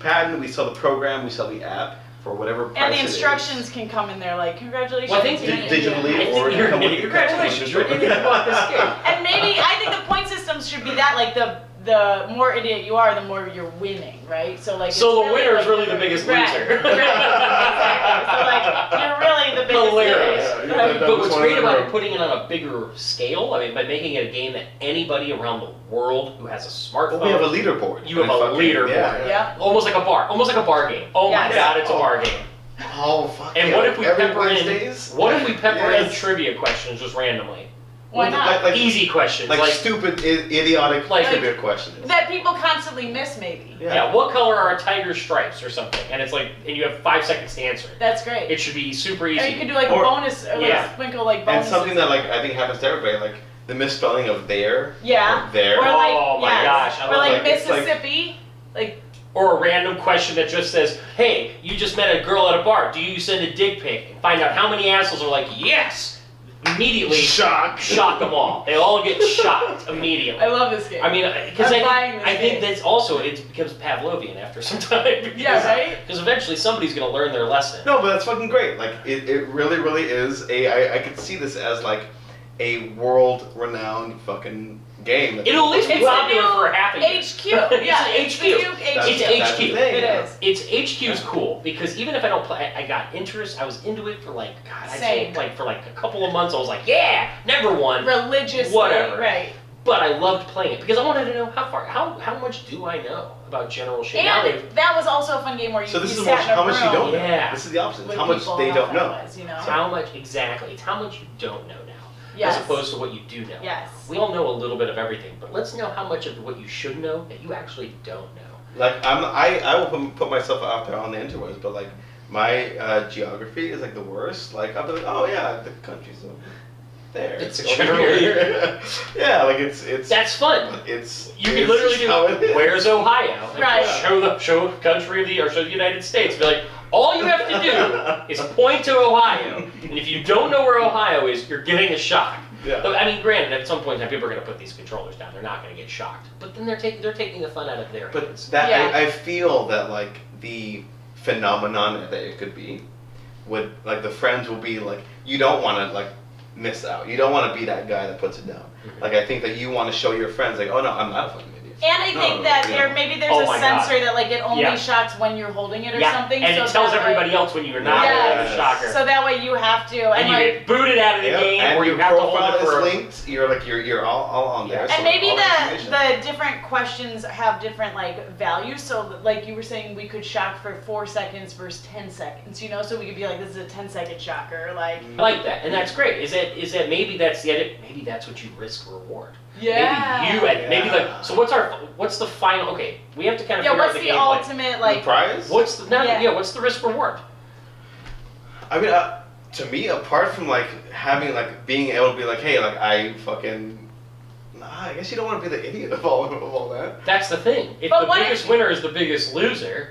patent, we sell the program, we sell the app for whatever price And the it is. instructions can come in there congratulations. Well, I think digitally, I think or you're come with an idiot. the Congratulations, you're an controller. idiot about this game. And maybe I think the point systems should be that the more idiot you are, the more you're winning, right? So So the winner is really the biggest right, loser. Right, exactly. So you're really the biggest Hilarious. idiot. Yeah, Right. But what's great about it, it, putting it on a bigger scale, I mean, by making it a game that anybody around the world who has a smartphone, we have a leaderboard. You have a leaderboard. Yeah. almost like a bar game. Oh my Yes. God, it's a bar game. Oh fuck. And yeah. what if we Every pepper in? Wednesdays? What if we pepper in Yes. trivia questions just randomly? Why not? Easy questions, Like stupid, idiotic Like- trivia questions. That people constantly miss, maybe. yeah. What color are a tiger's stripes or something? And it's and you have 5 seconds to answer it. That's great. It should be super easy. Or you can do Or- a bonus, yeah. sprinkle bonuses. And something that I think happens to everybody, like the misspelling of there. Yeah. Or there. Or Oh my gosh, I Or love it. It's like- Mississippi. Or a random question that just says, hey, you just met a girl at a bar. Do you send a dick pic? And find out how many assholes are like, yes! Immediately Shock. shock them all. They all get shocked immediately. I love this game. I mean, because I'm buying this I think game. that's also, it becomes Pavlovian after some time. Yeah, right? Because eventually somebody's going to learn their lesson. No, but that's fucking great. Like, it really, really is I could see this as like a world-renowned fucking game. It'll at least be It's popular the new for half a year. HQ. Yeah, It's it's the new HQ. HQ. It's HQ. It is. It's HQ's cool because even if I don't play, I got interest. I was into it for I'd Same. say for a couple of months. I was like, yeah, never won, Religiously. Whatever. Right. but I loved playing it because I wanted to know how much do I know about general shit. Now And that was also a fun game where you, So this you is sat in a how much you room don't know. Yeah. This is the opposite. with How much people they and how don't know. fun it was, it's how much exactly. It's how much you don't know now, Yes. as opposed to what you do know. Yes. We all know a little bit of everything, but let's know how much of what you should know that you actually don't know. Like I will put myself out there on the interwebs, but like my geography is like the worst. Like I'll be like, oh yeah, the country's over there. It's over generally- here. Yeah, like it's. That's fun. It's. You can it's literally just how it do, is. where's Ohio? And Right. Show country of show the United States. Be like, all you have to do is point to Ohio, and if you don't know where Ohio is, you're getting a shock. Yeah. But, I mean, granted, at some point in time, people are going to put these controllers down. They're not going to get shocked. But then they're taking the fun out of their But hands. that Yeah. I feel that like the phenomenon that it could be, would like the friends will be like, you don't want to like miss out. You don't want to be that guy that puts it down. Mm-hmm. Like I think that you want to show your friends like, oh no, I'm not a fucking idiot. And I think that maybe there's a sensor that like it only shocks when you're holding it or something. And so it tells everybody else when you're not holding the shocker. So that way you have to. And you get booted out of the game, and or you have to hold it for. Linked. You're all on there. And so maybe the different questions have different like values. So like you were saying, we could shock for 4 seconds versus 10 seconds. You know, so we could be like, this is a 10-second shocker. Like I like that, and that's great. Is that maybe that's the edit? Maybe that's what you risk reward. Yeah. Maybe like so. What's the final? Okay, we have to kind of figure out the gameplay. What's the ultimate like the prize? What's the risk reward? I mean, to me, apart from like having like being able to be like, hey, like I guess you don't want to be the idiot of all that. That's the thing. If the biggest winner is the biggest loser,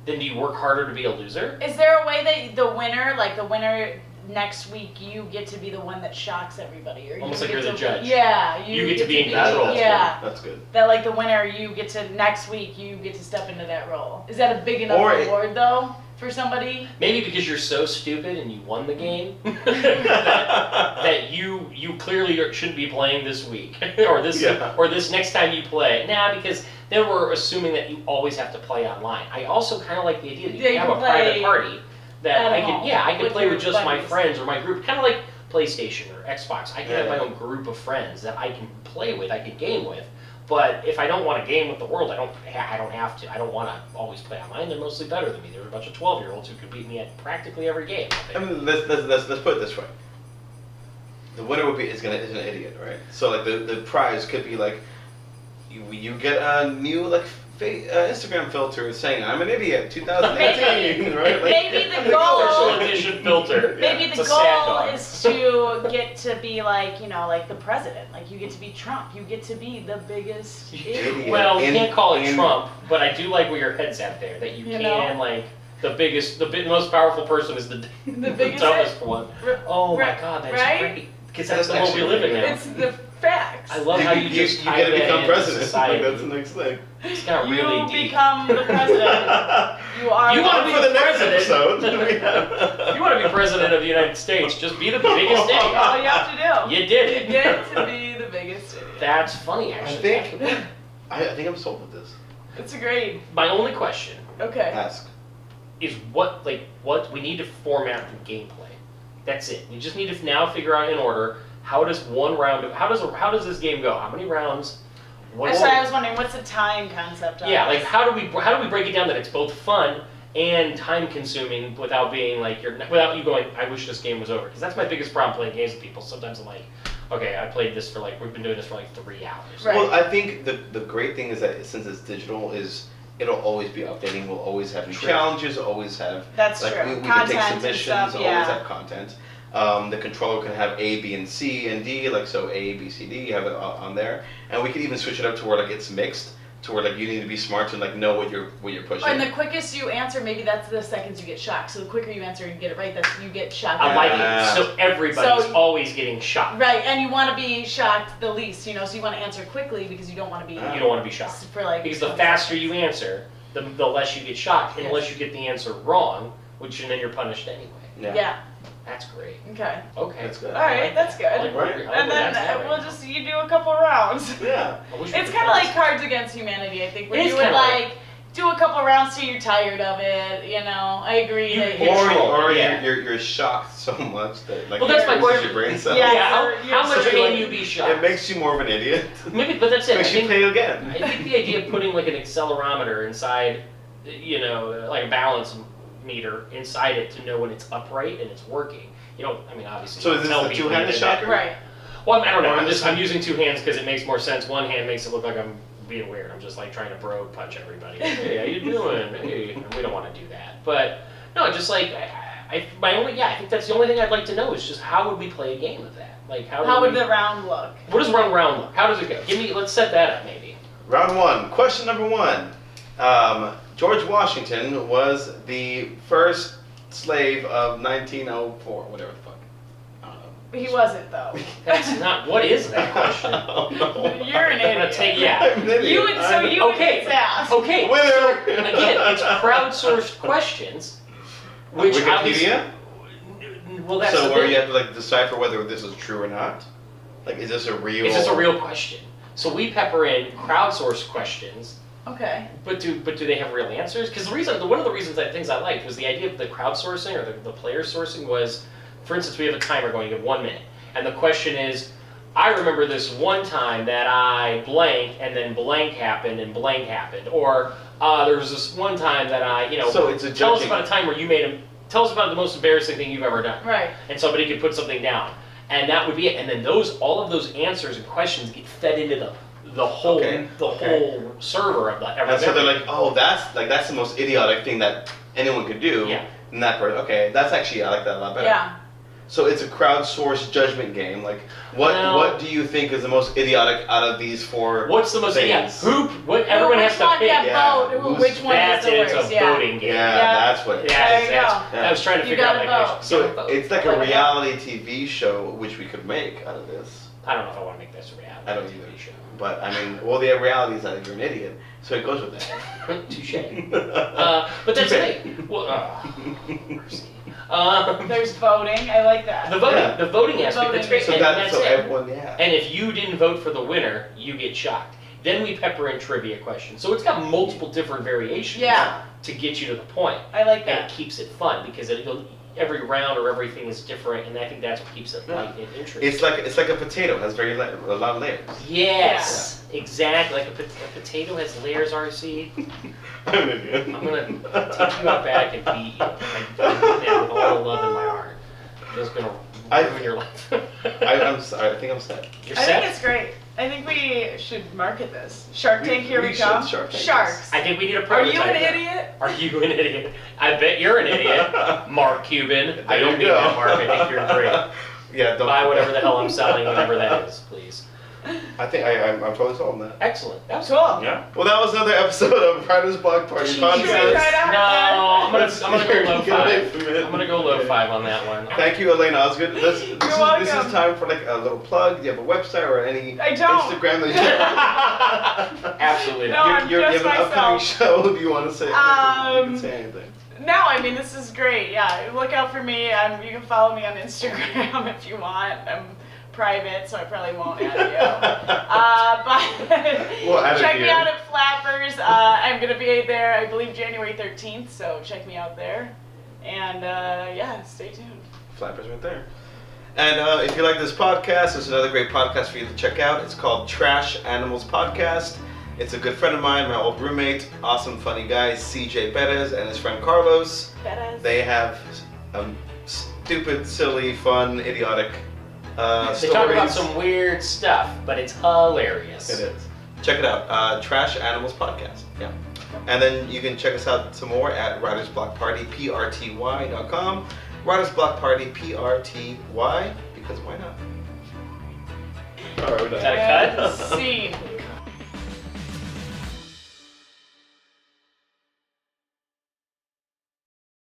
then do you work harder to be a loser? Is there a way that the winner next week you get to be the one that shocks everybody, or almost like you're the judge? Yeah, you get to be in control. Yeah, that's good. That like the winner, you get to next week you get to step into that role. Is that a big enough reward though for somebody? Maybe because you're so stupid and you won the game that you clearly shouldn't be playing this week or this next time you play. Nah, because then we're assuming that you always have to play online. I also kind of like the idea that you have a private party. That I can play with just my friends or my group, kind of like PlayStation or Xbox. I can have my own group of friends that I can play with, I can game with. But if I don't want to game with the world, I don't have to. I don't want to always play online. They're mostly better than me. They're a bunch of 12-year-olds who could beat me at practically every game. I mean, let's put it this way. The winner is an idiot, right? So like the prize could be like you get a new like Instagram filter saying I'm an idiot 2018, right? Like, maybe the goal special edition filter. Maybe the goal is to get to be like, like the president. Like you get to be Trump. You get to be the biggest idiot. Well, we can't call it Trump, but I do like where your head's at there. That you can like the most powerful person is the dumbest one. Oh my God, that's great. Because that's the world we live in now. It's the facts. I love how you just you gotta become president. Like, that's the next thing. It's got really deep. You become the president. You are. You want to be for the next president. episode. You want to be president of the United States? Just be the biggest idiot. All you have to do. You did it. You get to be the biggest idiot. That's funny, actually. I think I'm sold with this. It's agreed. My only question. Okay. Ask. Is what we need to format the gameplay. That's it. We just need to now figure out in order how does this game go? How many rounds? That's why I was wondering, what's the time concept of like how do we break it down that it's both fun and time consuming without being like without you going, I wish this game was over, because that's my biggest problem playing games with people. Sometimes I'm like, okay, I played this for we've been doing this for 3 hours. Right. Well, I think the great thing is that since it's digital it'll always be updating. We'll always have new challenges. Always have. That's true. We can take submissions. Always have content. The controller can have A, B, and C, and D. Like so, A, B, C, D. You have it on there, and we can even switch it up to where it's mixed, to where you need to be smart to know what you're pushing. And the quickest you answer, maybe that's the seconds you get shocked. So the quicker you answer and get it right, that's you get shocked. I like it. So everybody's always getting shocked. Right, and you want to be shocked the least, so you want to answer quickly because you don't want to be. You don't want to be shocked. Because the faster you answer, the less you get shocked, unless you get the answer wrong, and then you're punished anyway. Yeah. That's great. Okay. That's good. All right, that's good. And then we'll just do a couple rounds. Yeah. It's kind of like Cards Against Humanity, I think, where you would do a couple rounds till you're tired of it. I agree. You're shocked so much that well, that's my question. Your brain cells. Yeah. How much can you be shocked? It makes you more of an idiot. Maybe, but that's it. Makes you play again. I think the idea of putting an accelerometer inside, like a balance meter inside it to know when it's upright and it's working. Obviously. So is this a two-handed shocker? Right. Well, I don't know. I'm using two hands because it makes more sense. One hand makes it look like I'm being weird. I'm just trying to bro punch everybody. Hey, how you doing? Hey, and we don't want to do that. But no, just I think that's the only thing I'd like to know is just how would we play a game of that? How would the round look? What does round look? How does it go? Let's set that up maybe. Round 1. Question number 1. George Washington was the first slave of 1904, whatever the fuck. He wasn't though. That's not. What is that question? Oh, no. You're an idiot. I'm an idiot. You would Okay. get asked. Okay. Winner. So, again, it's crowdsourced questions, which Wikipedia? Well, that's So the where thing. you have to like decipher whether this is true or not? Like, is this a real? Is this a real question? So we pepper in crowdsourced questions, Okay. but do they have real answers? Because one of the reasons things I liked was the idea of the crowdsourcing or the player sourcing was, for instance, we have a timer going, you have 1 minute, and the question is, I remember this one time that I blank and then blank happened and blank happened, or there was this one time that I, So it's a tell us judging- about a time where you made tell us about the most embarrassing thing you've ever done. Right. And somebody could put something down, and that would be it. And then all of those answers and questions get fed into the whole whole server of that. And so they're like, oh, that's the most idiotic thing that anyone could do. Yeah. And that part, okay, that's actually, I like that a lot better. Yeah. So it's a crowdsourced judgment game. Like, what do you think is the most idiotic out of these four? What's the most things? Everyone has to pick. Vote. Which one is That's the it. worst? It's a voting game. Yeah, Yeah. that's what. Yeah, There you that's- go. I was trying to You figure out gotta like. vote. So it's like a Like, reality TV show, which we could make out of this. I don't know if I want to make this a reality. I don't TV either. show. But I mean, well, the reality is that you're an idiot, so it goes with that. Touche. But that's the thing. Well, mercy. There's voting. I like that. The voting, Yeah. the voting aspect. voting. That's great. So and that's that's it. everyone, yeah. And if you didn't vote for the winner, you get shocked. Then we pepper in trivia questions. So it's got multiple different variations Yeah. to get you to the point. I like And that. it keeps it fun because every round or everything is different, and I think that's what keeps it light and interesting. It's like a potato. It has a lot of layers. Yes, exactly. Like a potato has layers, RC. I'm an idiot. I'm gonna take you out back and beat you. I mean that with all the love in my heart. I'm just gonna ruin your life. I'm sorry. I think I'm set. You're I set? think it's great. I think we should market this. Shark Tank, here we we should come. Shark Tank Sharks. I think we need a Are prototype. you an now. idiot? Are you an idiot? I bet you're an idiot, Mark Cuban. I There don't you mean go. that, Mark. I think you're great. Yeah, don't Buy whatever the hell I'm selling, whatever that is, please. I think I'm totally sold on that. Excellent. That was Cool. Yeah. Well, that was another episode of Writer's Block Party Should we try Podcast. that? No, I'm gonna go low Get away five. from it. I'm gonna go low five on that one. Thank you, Elaine Osgood. This is welcome. time for like a little plug. Do you have a website or any I don't. Instagram that you Absolutely No, not. I'm you have just an upcoming myself. show? Do you want to say? You can say anything. No, I mean, this is great. Yeah, look out for me. You can follow me on Instagram if you want. I'm private, so I probably won't add you. But We'll add it check me here. out at Flappers. I'm going to be there, I believe, January 13th, so check me out there. And yeah, stay tuned. Flappers right there. And if you like this podcast, there's another great podcast for you to check out. It's called Trash Animals Podcast. It's a good friend of mine, my old roommate, awesome, funny guy, CJ Perez, and his friend Carlos. Badass. They have stupid, silly, fun, idiotic They stories. talk about some weird stuff, but it's hilarious. It is. Check it out. Trash Animals Podcast. Yeah. And then you can check us out some more at Writers Block Party, PRTY.com. Writers Block Party, PRTY, because why not? All right, we're done. Is that a cut? See.